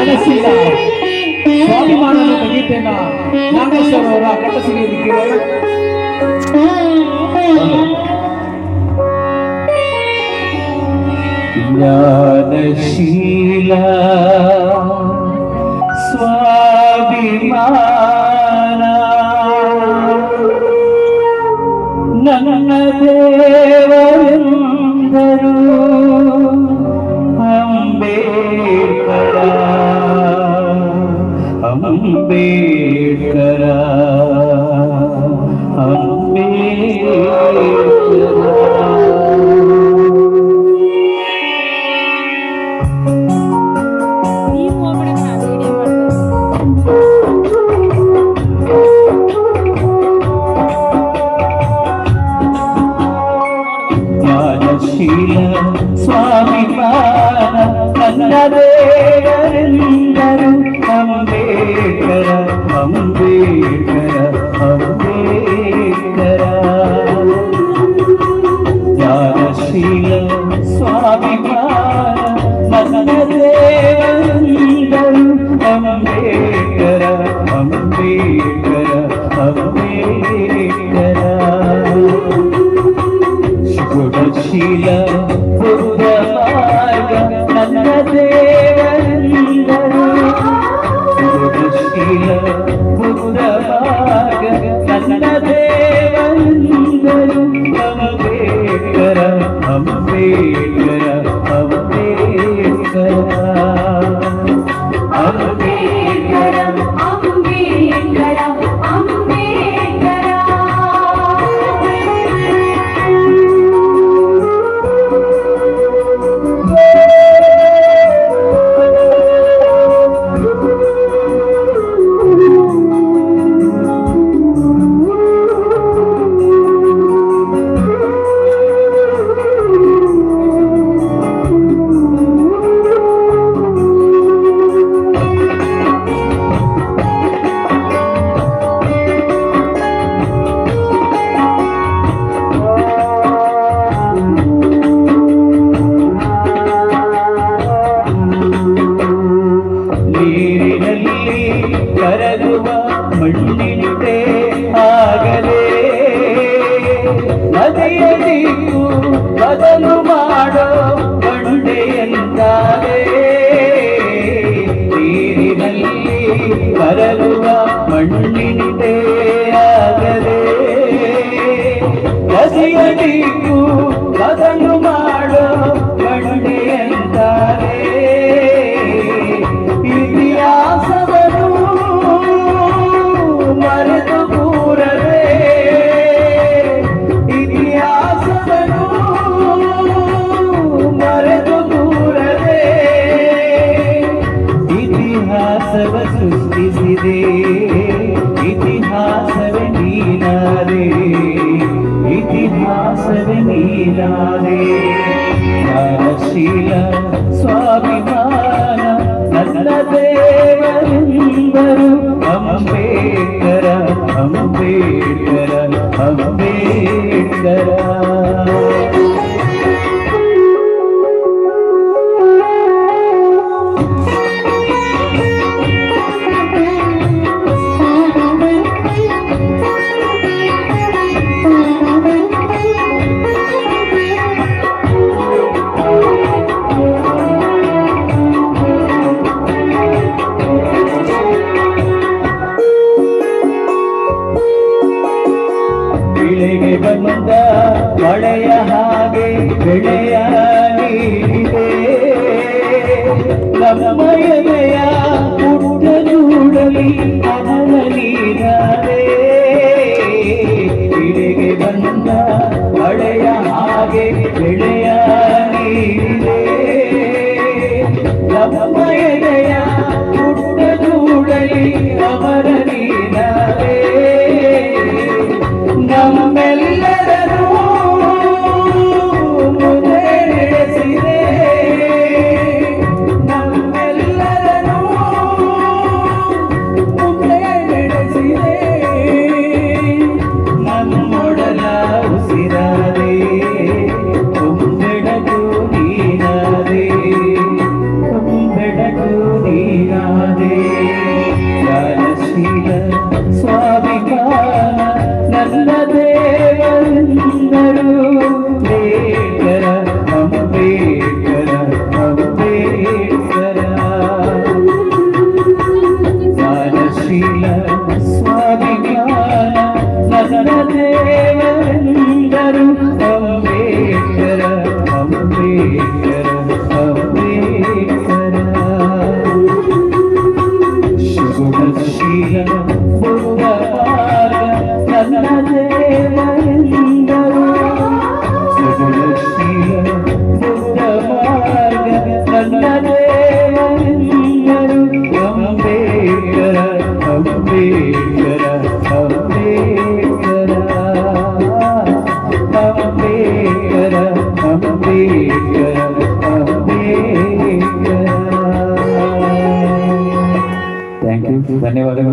ಜ್ಞಾನಶೀಲ ಸ್ವಾಭಿಮಾನದ ಗೀತೆಯನ್ನ ನಾಗೇಶ್ವರ ಅವರ ಕಟ್ಟಸಿರಿಯಲ್ಲಿ ಕೇಳೋಣ. ಜ್ಞಾನಶೀಲ ಸ್ವಾಭಿಮಾನ ನನ್ನ ದೇವರೆಂದರು ಅಂಬೇಡ್ಕರ ಅಂಬೇಡ್ಕರ ಜ್ಞಾನಶೀಲ ಸ್ವಾಭಿಮಾನ ನನ್ನ ದೇವರೆಂದರು ಅಂಬೇಡ್ಕರ ಅಂಬೇಡ್ಕರ ಅಂಬೇಡ್ಕರ ಜ್ಞಾನಶೀಲ ಸ್ವಾಭಿಮಾನ ನನ್ನ ದೇವರೆಂದರು ಅಂಬೇಡ್ಕರ ಅಂಬೇಡ್ಕರ ಅಂಬೇಡ್ಕರ ಗುಣಶೀಲ ಬುದ್ಧ ಮಾರ್ಗ ನನ್ನ ದೇವರೆಂದರು ಗುಣಶೀಲ ಬುದ್ಧ ಮಾರ್ಗ ನನ್ನ ದೇವರೆಂದರು ಅಂಬೇಡ್ಕರ ಅಂಬೇಡ್ಕರ ಅಂಬೇಡ್ಕರ ಅಂಬೇಡ್ಕರ ಅಂಬೇಡ್ಕರ ಕರಗುವ ಮಣ್ಣಿನಿದೆ ಆಗಲೇ ನದಿಯ ದಿಕ್ಕು ಬದಲು ಮಾಡೋ ಬಂಡೆಯಂತಾಗಲೇ ನೀರಿನಲ್ಲಿ ಕರಗುವ ಮಣ್ಣಿನಿದೆ ಆಗಲೇ ನದಿಯ ದಿಕ್ಕು ಬದಲು ಮಾಡೋ ಬಂಡೆಯಂತಾಗಲೇ ಇತಿಹಾಸವನ್ನು ಮರೆತು ಕೂರದೆ ಇತಿಹಾಸವನ್ನು ಮರೆತು ಕೂರದೆ ಇತಿಹಾಸವ ಸೃಷ್ಟಿಸಿದೆ ಇತಿಹಾಸವೇ ನೀನಾದೆ ಇತಿಹಾಸವೇ ನೀನಾದೆ ಜ್ಞಾನಶೀಲ ಸ್ವಾಭಿಮಾನ ನನ್ನ ದೇವರೆಂದರು ಅಂಬೇಡ್ಕರ ಅಂಬೇಡ್ಕರ ಅಂಬೇಡ್ಕರ ಬೆಳೆಗೆ ಬಂದ ಮಳೆಯ ಹಾಗೆ ಬೆಳೆಯ ನೀಡಿದೆ ನಮ್ಮ ಎದೆಯ ಪುಟ್ಟ ಜೂಡಲಿ ಅವನ ನೀರಾದೆ ಬೆಳೆಗೆ ಬಂದ ಮಳೆಯ ಹಾಗೆ ಬೆಳೆಯ ನೀಡಿದೆ ನಮ್ಮ ಎದೆಯ ಪುಟ್ಟ ಜೂಡಲಿ ಅವನ ನೀರಾದೆ ನಮ್ಮೆಲ್ಲರನ್ನೂ ಮುಂದೆ ನಡೆಸಿದೆ ನಮ್ಮೆಲ್ಲರನ್ನೂ ಮುಂದೆ ನಡೆಸಿದೆ ನಮ್ಮೊಡಲ ಉಸಿರಾದೆ ತುಂಬೆಡಗು ನೀನಾದೆ ತುಂಬೆಡಗು ನೀ ನೀನಾದೆ ಜ್ಞಾನಶೀಲ ಸ್ವಾಭಿಮಾನ ನನ್ನ ದೇವರೆಂದರು ಲೇಖರ ಅಂಬೇಡ್ಕರ ಅಂಬೇಡ್ಕರ ಜ್ಞಾನಶೀಲ ಸ್ವಾಭಿಮಾನ ನನ್ನ ದೇವರೆಂದರು ಅಂಬೇಡ್ಕರ ಅಂಬೇಡ್ಕರ ಅಂಬೇಡ್ಕರ ಶುಭಶೀಲ ಬುದ್ಧ ಮಾರ್ಗ ನನ್ನ ದೇವರೆಂದರು ಶುಭಶೀಲ ಬುದ್ಧ ಮಾರ್ಗ ನನ್ನ ದೇವರೆಂದರು ಅಂಬೇಡ್ಕರ ಅಂಬೇಡ್ಕರ ಅಂಬೇಡ್ಕರ ಅಂಬೇಡ್ಕರ ಅಂಬೇಡ್ಕರ ಅಂಬೇಡ್ಕರ ಥ್ಯಾಂಕ್ ಯು ಧನ್ಯವಾದಗಳು.